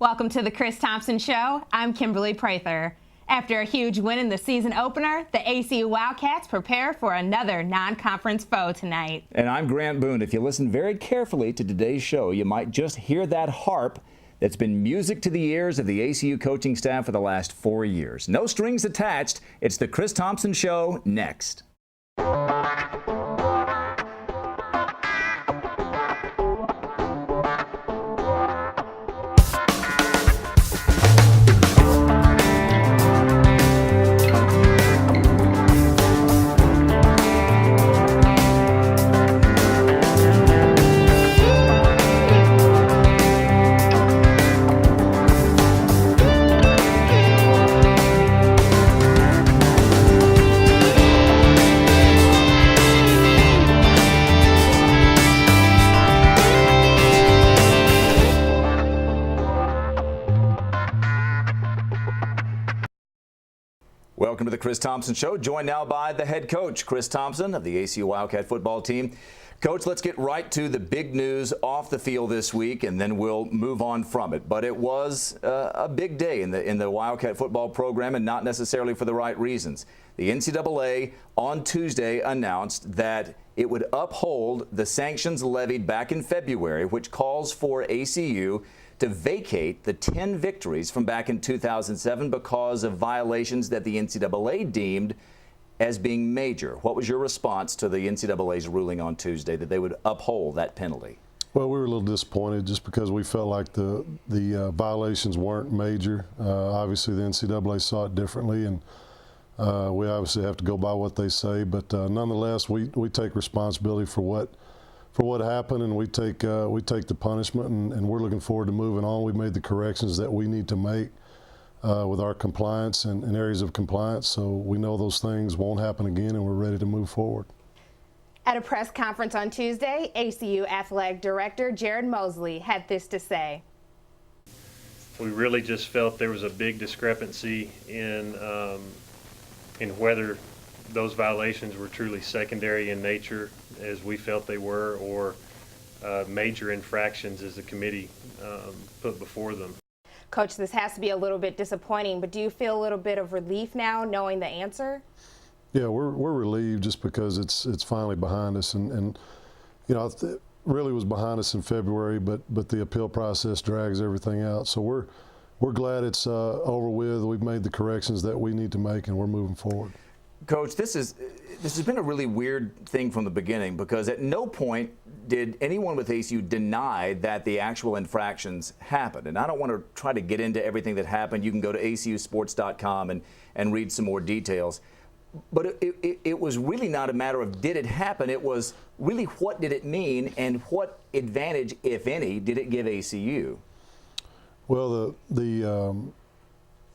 Welcome to the Chris Thomsen Show. I'm Kimberly Prather. After a huge win in the season opener, the ACU Wildcats prepare for another non-conference foe tonight. And I'm Grant Boone. If you listen very carefully to today's show, you might just hear that harp that's been music to the ears of the ACU coaching staff for the last 4 years. No strings attached. It's the Chris Thomsen Show next. Welcome to the Chris Thomsen Show, joined now by the head coach, Chris Thomsen of the ACU Wildcat football team. Coach, let's get right to the big news off the field this week, and then we'll move on from it. But it was a big day in the Wildcat football program, and not necessarily for the right reasons. The NCAA on Tuesday announced that it would uphold the sanctions levied back in February, which calls for ACU to vacate the 10 victories from back in 2007 because of violations that the NCAA deemed as being major. What was your response to the NCAA's ruling on Tuesday that they would uphold that penalty? Well, we were a little disappointed just because we felt like the violations weren't major. Obviously, the NCAA saw it differently, and we obviously have to go by what they say. But nonetheless, we take responsibility for what happened, and we take the punishment, and we're looking forward to moving on. We've made the corrections that we need to make with our compliance and areas of compliance, so we know those things won't happen again, and we're ready to move forward. At a press conference on Tuesday, ACU Athletic Director Jared Mosley had this to say. We really just felt there was a big discrepancy in whether those violations were truly secondary in nature, as we felt they were, or major infractions as the committee put before them. Coach, this has to be a little bit disappointing, but do you feel a little bit of relief now knowing the answer? Yeah, we're relieved just because it's finally behind us, and you know, it really was behind us in February, but the appeal process drags everything out. So we're glad it's over with. We've made the corrections that we need to make, and we're moving forward. Coach, this has been a really weird thing from the beginning, because at no point did anyone with ACU deny that the actual infractions happened. And I don't want to try to get into everything that happened. You can go to acusports.com and read some more details. But it was really not a matter of did it happen. It was really what did it mean, and what advantage, if any, did it give ACU? Well,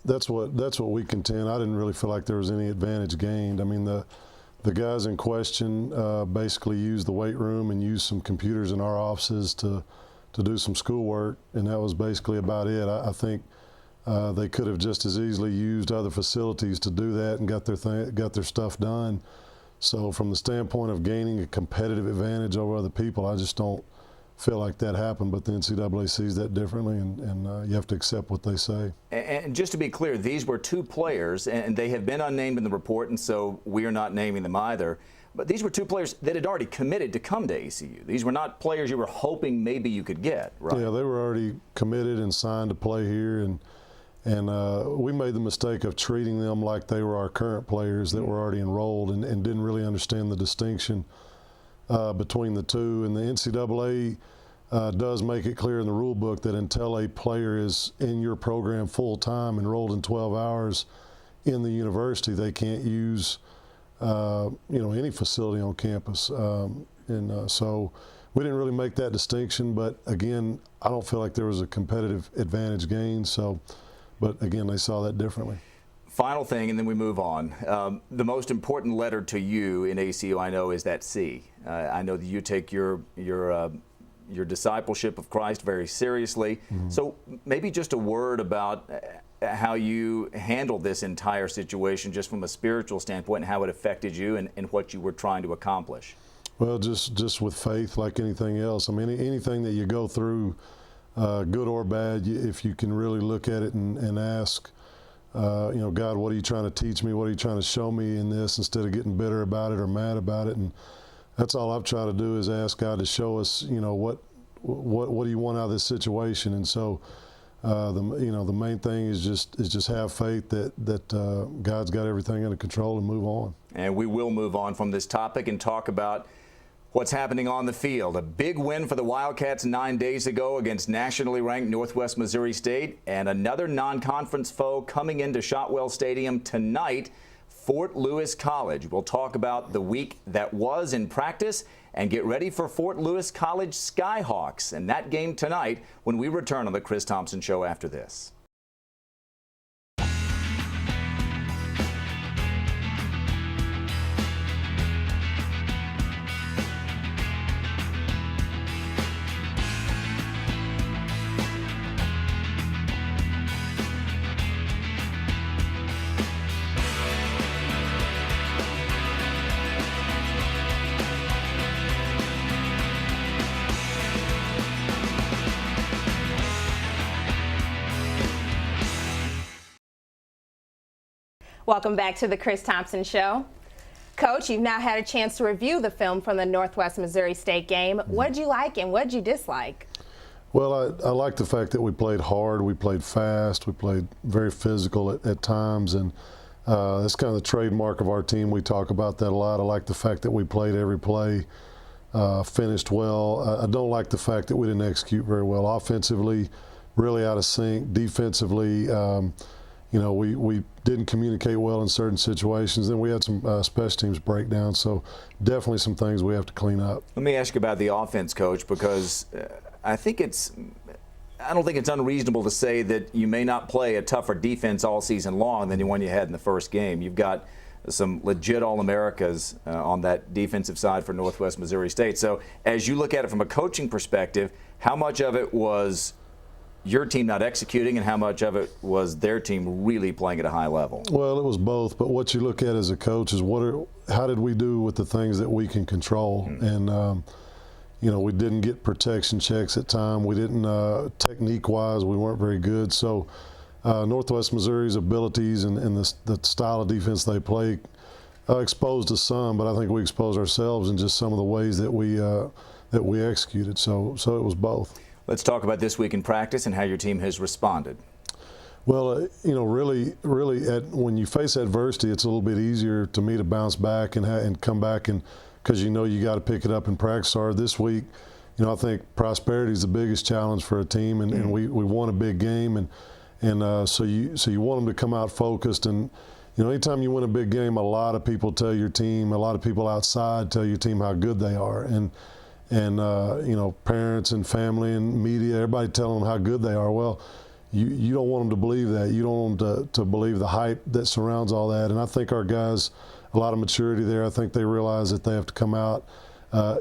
that's what we contend. I didn't really feel like there was any advantage gained. I mean, the guys in question basically used the weight room and used some computers in our offices to do some schoolwork, and that was basically about it. I think they could have just as easily used other facilities to do that and got their stuff done. So from the standpoint of gaining a competitive advantage over other people, I just don't feel like that happened, but the NCAA sees that differently, and you have to accept what they say. And just to be clear, these were two players, and they have been unnamed in the report, and so we are not naming them either. But these were two players that had already committed to come to ACU. These were not players you were hoping maybe you could get, right? Yeah, they were already committed and signed to play here, and we made the mistake of treating them like they were our current players that were already enrolled, and didn't really understand the distinction between the two. And the NCAA does make it clear in the rule book that until a player is in your program full-time, enrolled in 12 hours in the university, they can't use any facility on campus. So we didn't really make that distinction, but again, I don't feel like there was a competitive advantage gained. But again, they saw that differently. Final thing, and then we move on. The most important letter to you in ACU, I know, is that C. I know that you take your discipleship of Christ very seriously. Mm-hmm. So maybe just a word about how you handled this entire situation, just from a spiritual standpoint, and how it affected you and what you were trying to accomplish. Well, just with faith, like anything else. I mean, anything that you go through, good or bad, if you can really look at it and ask, God, what are you trying to teach me? What are you trying to show me in this, instead of getting bitter about it or mad about it? And that's all I've tried to do, is ask God to show us, what do you want out of this situation? And so, the main thing is just have faith that God's got everything under control, and move on. And we will move on from this topic and talk about what's happening on the field. A big win for the Wildcats 9 days ago against nationally ranked Northwest Missouri State, and another non-conference foe coming into Shotwell Stadium tonight, Fort Lewis College. We'll talk about the week that was in practice and get ready for Fort Lewis College Skyhawks and that game tonight when we return on the Chris Thomsen Show after this. Welcome back to the Chris Thomsen Show. Coach, you've now had a chance to review the film from the Northwest Missouri State game. What did you like and what did you dislike? Well, I like the fact that we played hard, we played fast, we played very physical at times, and that's kind of the trademark of our team. We talk about that a lot. I like the fact that we played every play, finished well. I don't like the fact that we didn't execute very well. Offensively, really out of sync. Defensively, we didn't communicate well in certain situations. Then we had some special teams breakdowns, so definitely some things we have to clean up. Let me ask you about the offense, Coach, because I don't think it's unreasonable to say that you may not play a tougher defense all season long than the one you had in the first game. You've got some legit All-Americas on that defensive side for Northwest Missouri State. So as you look at it from a coaching perspective, how much of it was your team not executing and how much of it was their team really playing at a high level? Well, it was both, but what you look at as a coach is how did we do with the things that we can control? And we didn't get protection checks at time. We didn't, technique-wise, we weren't very good. So Northwest Missouri's abilities and the style of defense they play exposed us some, but I think we exposed ourselves in just some of the ways that we executed. So it was both. Let's talk about this week in practice and how your team has responded. Well, really, when you face adversity, it's a little bit easier to me to bounce back and come back, and because you got to pick it up in practice. Or this week, I think prosperity is the biggest challenge for a team, and we won a big game, and so you want them to come out focused. And anytime you win a big game, a lot of people tell your team, a lot of people outside tell your team how good they are, and parents and family and media, everybody telling them how good they are. Well, you don't want them to believe that. You don't want them to believe the hype that surrounds all that. And I think our guys, a lot of maturity there. I think they realize that they have to come out.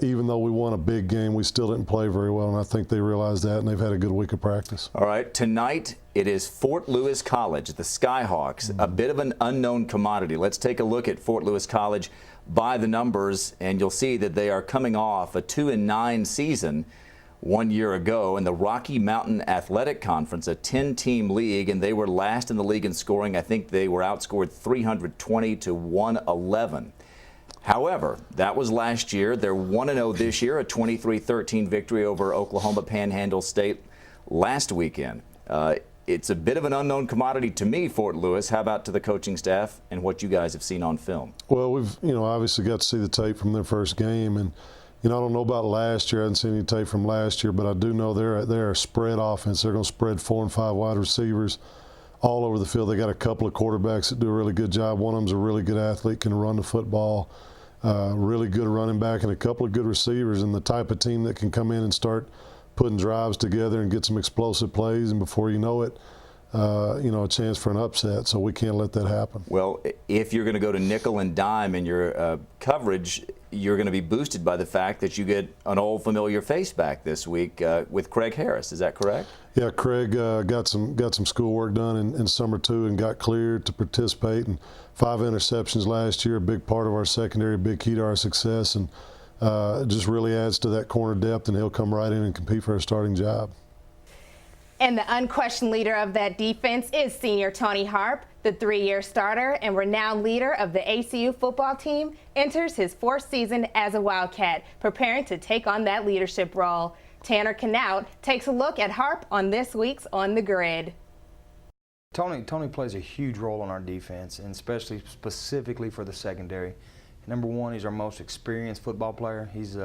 Even though we won a big game, we still didn't play very well, and I think they realize that, and they've had a good week of practice. All right, tonight it is Fort Lewis College, the Skyhawks, a bit of an unknown commodity. Let's take a look at Fort Lewis College by the numbers, and you'll see that they are coming off a 2-9 season 1 year ago in the Rocky Mountain Athletic Conference, a 10-team league, and they were last in the league in scoring. I think they were outscored 320 to 111. However, that was last year. They're 1-0 this year, a 23-13 victory over Oklahoma Panhandle State last weekend. It's a bit of an unknown commodity to me, Fort Lewis. How about to the coaching staff and what you guys have seen on film? Well, we've obviously got to see the tape from their first game, and I don't know about last year. I haven't seen any tape from last year, but I do know they're a spread offense. They're going to spread 4 and 5 wide receivers all over the field. They got a couple of quarterbacks that do a really good job. One of them's a really good athlete, can run the football, really good running back, and a couple of good receivers, and the type of team that can come in and start putting drives together and get some explosive plays, and before you know it, a chance for an upset. So we can't let that happen. Well, if you're going to go to nickel and dime in your coverage, you're going to be boosted by the fact that you get an old familiar face back this week with Craig Harris. Is that correct? Yeah, Craig got some schoolwork done in summer 2 and got cleared to participate. And 5 interceptions last year, a big part of our secondary, a big key to our success, and just really adds to that corner depth, and he'll come right in and compete for a starting job. And the unquestioned leader of that defense is senior Tony Harp. The 3-year starter and renowned leader of the ACU football team enters his 4th season as a Wildcat, preparing to take on that leadership role. Tanner Knaut takes a look at Harp on this week's On the Grid. Tony plays a huge role in our defense, and specifically for the secondary. Number one, he's our most experienced football player. He's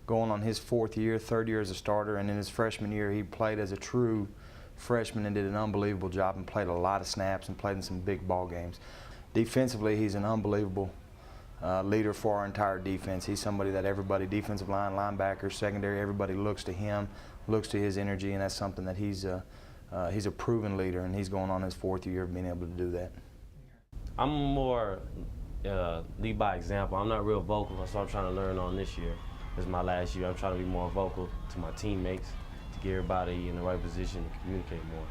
going on his 4th year, 3rd year as a starter, and in his freshman year he played as a true freshman and did an unbelievable job and played a lot of snaps and played in some big ball games. Defensively, he's an unbelievable leader for our entire defense. He's somebody that everybody, defensive line, linebackers, secondary, everybody looks to him, looks to his energy, and that's something that he's a proven leader, and he's going on his 4th year of being able to do that. I'm more lead by example. I'm not real vocal, so I'm trying to learn on this year. This is my last year. I'm trying to be more vocal to my teammates, to get everybody in the right position to communicate more.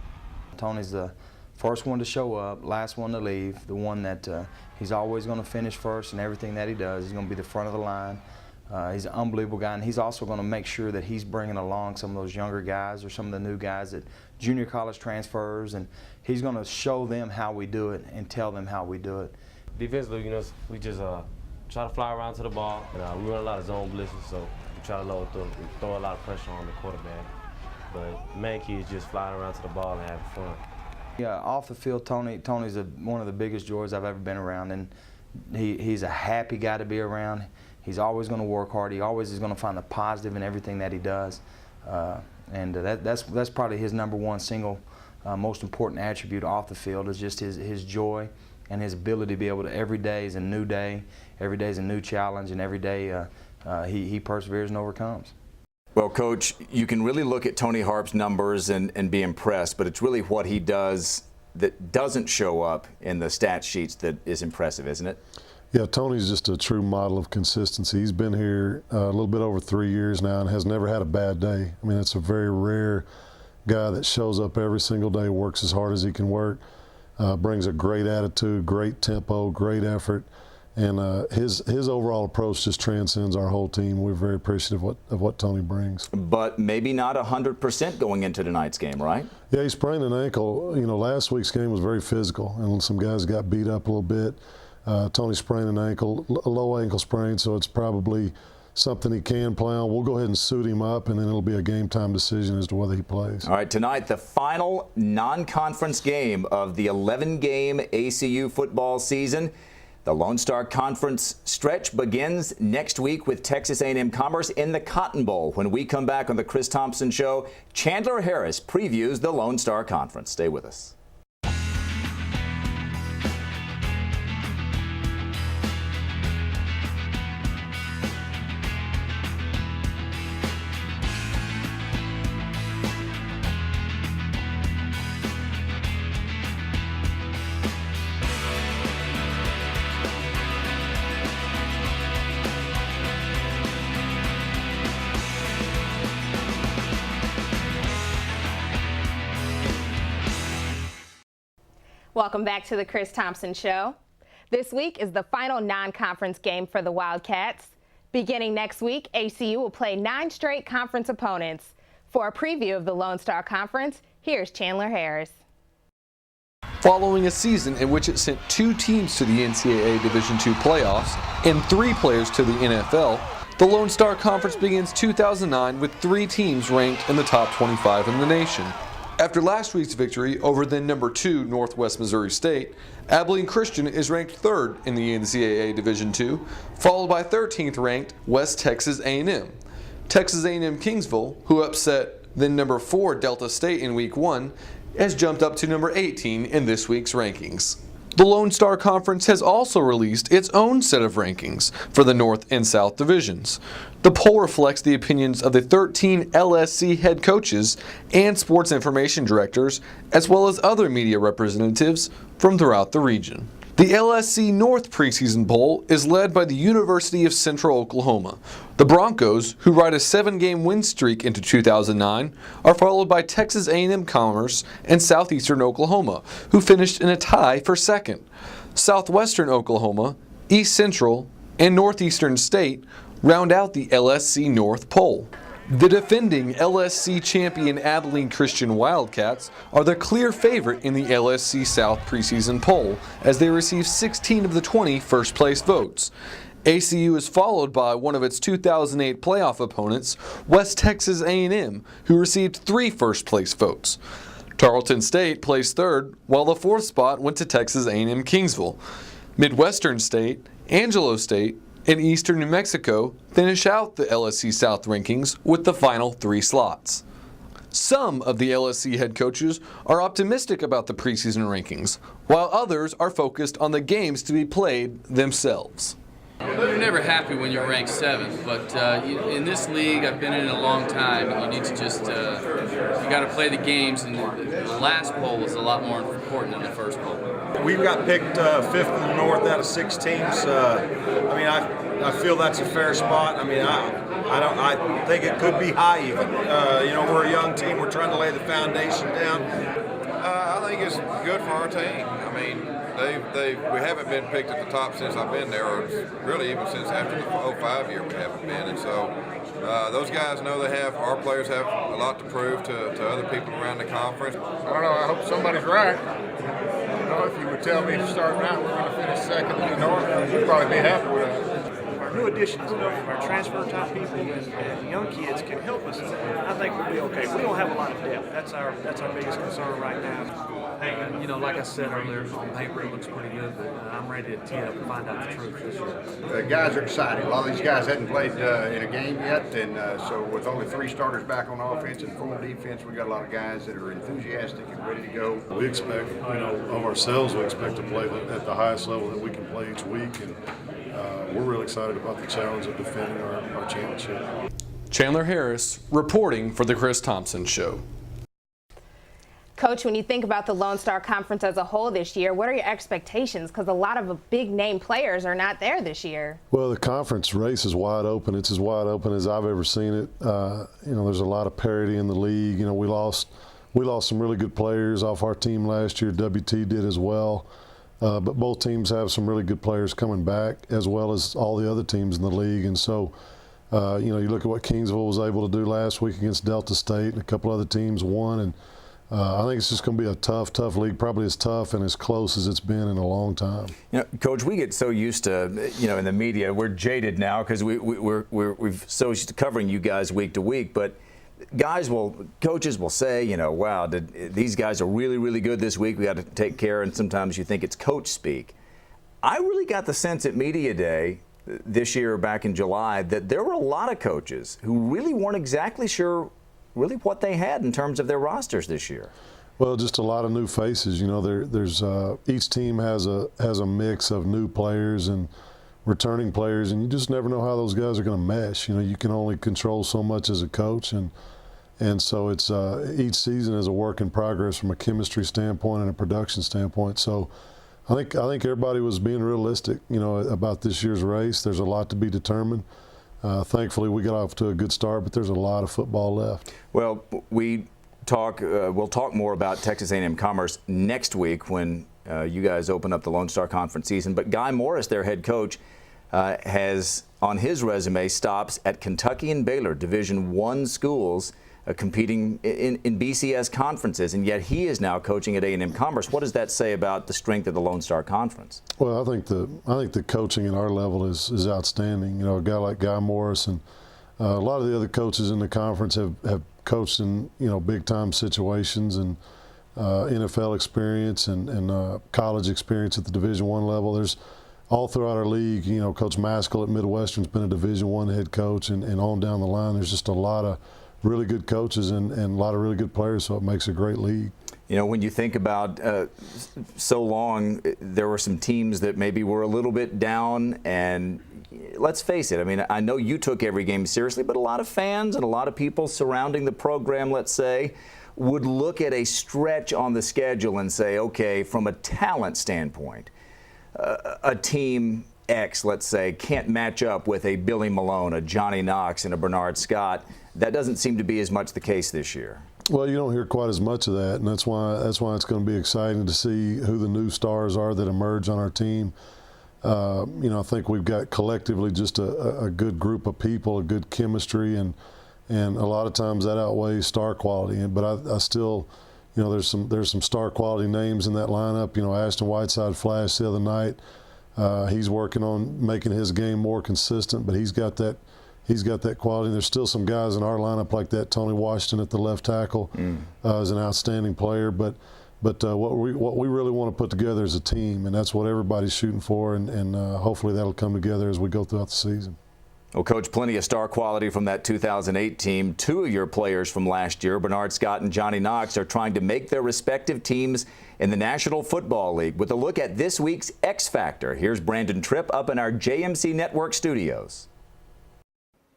Tony's the first one to show up, last one to leave, the one that he's always going to finish first in everything that he does. He's going to be the front of the line. He's an unbelievable guy, and he's also going to make sure that he's bringing along some of those younger guys or some of the new guys that junior college transfers, and he's going to show them how we do it and tell them how we do it. Defensively, we just try to fly around to the ball. We run a lot of zone blitzes, so we try to throw a lot of pressure on the quarterback. But the main key is just flying around to the ball and having fun. Yeah, off the field, Tony's one of the biggest joys I've ever been around, and he's a happy guy to be around. He's always going to work hard. He always is going to find the positive in everything that he does, and that's probably his number one single most important attribute off the field is just his joy and his ability to be able to, every day is a new day, every day is a new challenge, and every day he perseveres and overcomes. Well, Coach, you can really look at Tony Harp's numbers and be impressed, but it's really what he does that doesn't show up in the stat sheets that is impressive, isn't it? Yeah, Tony's just a true model of consistency. He's been here a little bit over 3 years now and has never had a bad day. I mean, it's a very rare guy that shows up every single day, works as hard as he can work, brings a great attitude, great tempo, great effort, and his overall approach just transcends our whole team. We're very appreciative of what Tony brings. But maybe not 100% going into tonight's game, right? Yeah, he sprained an ankle. You know, last week's game was very physical, and some guys got beat up a little bit. Tony sprained an ankle, a low ankle sprain, so it's probably something he can play on. We'll go ahead and suit him up, and then it'll be a game-time decision as to whether he plays. All right, tonight, the final non-conference game of the 11-game ACU football season. The Lone Star Conference stretch begins next week with Texas A&M Commerce in the Cotton Bowl. When we come back on the Chris Thomsen Show, Chandler Harris previews the Lone Star Conference. Stay with us. Welcome back to the Chris Thomsen Show. This week is the final non-conference game for the Wildcats. Beginning next week, ACU will play 9 straight conference opponents. For a preview of the Lone Star Conference, here's Chandler Harris. Following a season in which it sent 2 teams to the NCAA Division II playoffs and 3 players to the NFL, the Lone Star Conference begins 2009 with 3 teams ranked in the top 25 in the nation. After last week's victory over then number 2 Northwest Missouri State, Abilene Christian is ranked 3rd in the NCAA Division II, followed by 13th ranked West Texas A&M. Texas A&M Kingsville, who upset then number 4 Delta State in week 1, has jumped up to number 18 in this week's rankings. The Lone Star Conference has also released its own set of rankings for the North and South divisions. The poll reflects the opinions of the 13 LSC head coaches and sports information directors, as well as other media representatives from throughout the region. The LSC North preseason poll is led by the University of Central Oklahoma. The Broncos, who ride a 7-game win streak into 2009, are followed by Texas A&M Commerce and Southeastern Oklahoma, who finished in a tie for 2nd. Southwestern Oklahoma, East Central, and Northeastern State round out the LSC North poll. The defending LSC champion Abilene Christian Wildcats are the clear favorite in the LSC South preseason poll as they receive 16 of the 20 first place votes. ACU is followed by one of its 2008 playoff opponents, West Texas A&M, who received 3 first place votes. Tarleton State placed third, while the 4th spot went to Texas A&M Kingsville. Midwestern State, Angelo State, and Eastern New Mexico finish out the LSC South rankings with the final 3 slots. Some of the LSC head coaches are optimistic about the preseason rankings, while others are focused on the games to be played themselves. You're never happy when you're ranked 7th, but in this league, I've been in it a long time, and you need to just, you got to play the games, and the last poll is a lot more important than the first poll. We got picked 5th in the North out of 6 teams. I feel that's a fair spot. I think it could be high even. We're a young team. We're trying to lay the foundation down. I think it's good for our team. We haven't been picked at the top since I've been there, or really even since after the 05 year we haven't been. And so those guys know our players have a lot to prove to other people around the conference. I don't know, I hope somebody's right. If you would tell me starting out we're going to finish 2nd in the North, you'd probably be happy with that. Our new additions, our transfer type people and young kids can help us. I think we'll be okay. We don't have a lot of depth. That's our biggest concern right now. Hey, like I said earlier, on paper it looks pretty good, but I'm ready to tee up and find out the truth this year. The guys are excited. A lot of these guys hadn't played in a game yet, and so with only 3 starters back on offense and 4 defense, we got a lot of guys that are enthusiastic and ready to go. We expect, of ourselves, we expect to play at the highest level that we can play each week, and we're really excited about the challenge of defending our championship. Chandler Harris reporting for The Chris Thomsen Show. Coach, when you think about the Lone Star Conference as a whole this year, what are your expectations? Because a lot of big-name players are not there this year. Well, the conference race is wide open. It's as wide open as I've ever seen it. There's a lot of parity in the league. We lost some really good players off our team last year. WT did as well. But both teams have some really good players coming back, as well as all the other teams in the league. And so, you look at what Kingsville was able to do last week against Delta State, and a couple other teams won. And I think it's just going to be a tough league, probably as tough and as close as it's been in a long time. Coach, we get so used to, in the media, we're jaded now because we're so used to covering you guys week to week. But coaches will say, wow, these guys are really, really good this week. We got to take care. And sometimes you think it's coach speak. I really got the sense at Media Day this year, back in July, that there were a lot of coaches who really weren't exactly sure really what they had in terms of their rosters this year. Well, just a lot of new faces. There's each team has a mix of new players and returning players, and you just never know how those guys are going to mesh. You can only control so much as a coach, and so it's each season is a work in progress from a chemistry standpoint and a production standpoint. So I think everybody was being realistic, about this year's race. There's a lot to be determined. Thankfully, we got off to a good start, but there's a lot of football left. Well, we'll talk more about Texas A&M Commerce next week when you guys open up the Lone Star Conference season. But Guy Morris, their head coach, has on his resume stops at Kentucky and Baylor, Division I schools, competing in BCS conferences, and yet he is now coaching at A&M Commerce. What does that say about the strength of the Lone Star Conference? Well, I think the coaching at our level is outstanding. A guy like Guy Morris and a lot of the other coaches in the conference have coached in big time situations and NFL experience and college experience at the Division I level. There's all throughout our league. Coach Maskell at Midwestern's been a Division I head coach, and on down the line, there's just a lot of really good coaches and a lot of really good players, so it makes a great league. When you think about so long, there were some teams that maybe were a little bit down, and let's face it, I know you took every game seriously, but a lot of fans and a lot of people surrounding the program, let's say, would look at a stretch on the schedule and say, okay, from a talent standpoint, a team X, let's say, can't match up with a Billy Malone, a Johnny Knox, and a Bernard Scott. That doesn't seem to be as much the case this year. Well, you don't hear quite as much of that, and that's why it's going to be exciting to see who the new stars are that emerge on our team. I think we've got collectively just a good group of people, a good chemistry, and and a lot of times that outweighs star quality. But I still, you know, there's some star quality names in that lineup. You know, Ashton Whiteside flashed the other night. He's working on making his game more consistent, but he's got that quality. And there's still some guys in our lineup like that. Tony Washington at the left tackle is an outstanding player. But what we really want to put together is a team, and that's what everybody's shooting for. And hopefully that'll come together as we go throughout the season. Well, Coach, plenty of star quality from that 2008 team. Two of your players from last year, Bernard Scott and Johnny Knox, are trying to make their respective teams in the National Football League. With a look at this week's X Factor, here's Brandon Tripp up in our JMC Network studios.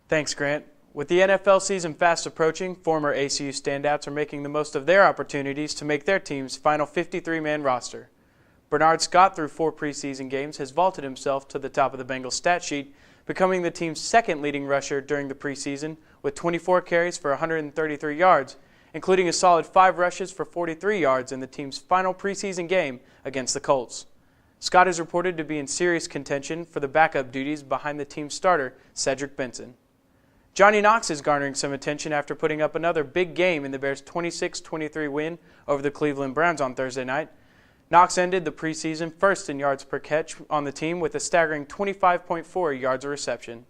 Thanks, Grant. With the NFL season fast approaching, former ACU standouts are making the most of their opportunities to make their team's final 53-man roster. Bernard Scott, through 4 preseason games, has vaulted himself to the top of the Bengals stat sheet, becoming the team's second leading rusher during the preseason with 24 carries for 133 yards, including a solid 5 rushes for 43 yards in the team's final preseason game against the Colts. Scott is reported to be in serious contention for the backup duties behind the team's starter, Cedric Benson. Johnny Knox is garnering some attention after putting up another big game in the Bears' 26-23 win over the Cleveland Browns on Thursday night. Knox ended the preseason first in yards per catch on the team with a staggering 25.4 yards a reception.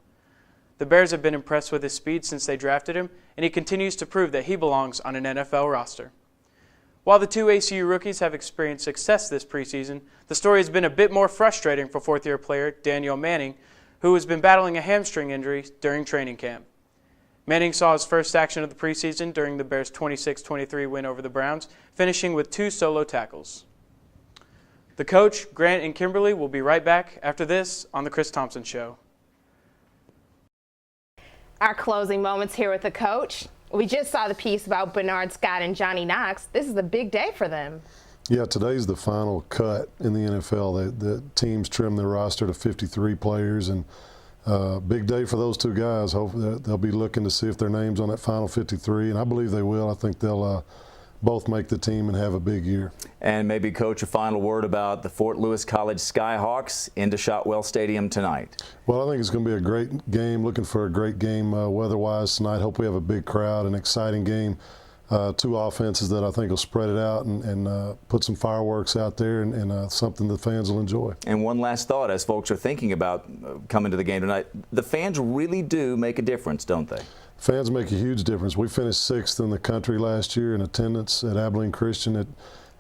The Bears have been impressed with his speed since they drafted him, and he continues to prove that he belongs on an NFL roster. While the 2 ACU rookies have experienced success this preseason, the story has been a bit more frustrating for fourth-year player Daniel Manning, who has been battling a hamstring injury during training camp. Manning saw his first action of the preseason during the Bears' 26-23 win over the Browns, finishing with 2 solo tackles. The coach, Grant, and Kimberly will be right back after this on The Chris Thomsen Show. Our closing moments here with the coach. We just saw the piece about Bernard Scott and Johnny Knox. This is a big day for them. Yeah, today's the final cut in the NFL. The teams trim their roster to 53 players, and big day for those 2 guys. Hopefully they'll be looking to see if their name's on that final 53, and I believe they will. I think they'll both make the team and have a big year. And maybe, Coach, a final word about the Fort Lewis College Skyhawks into Shotwell Stadium tonight. Well, I think it's going to be a great game. Looking for a great game weather-wise tonight. Hope we have a big crowd, an exciting game. 2 offenses that I think will spread it out and put some fireworks out there and something the fans will enjoy. And one last thought, as folks are thinking about coming to the game tonight, the fans really do make a difference, don't they? Fans make a huge difference. We finished 6th in the country last year in attendance at Abilene Christian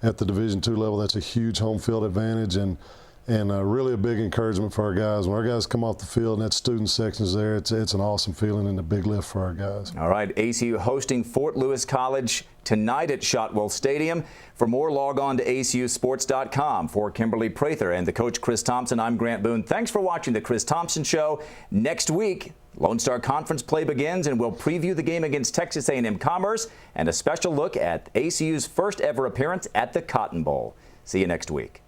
at the Division II level. That's a huge home field advantage and really a big encouragement for our guys. When our guys come off the field and that student section is there, it's an awesome feeling and a big lift for our guys. All right, ACU hosting Fort Lewis College tonight at Shotwell Stadium. For more, log on to acusports.com. For Kimberly Prather and the coach Chris Thomsen, I'm Grant Boone. Thanks for watching the Chris Thomsen Show. Next week, Lone Star Conference play begins, and we'll preview the game against Texas A&M Commerce and a special look at ACU's first ever appearance at the Cotton Bowl. See you next week.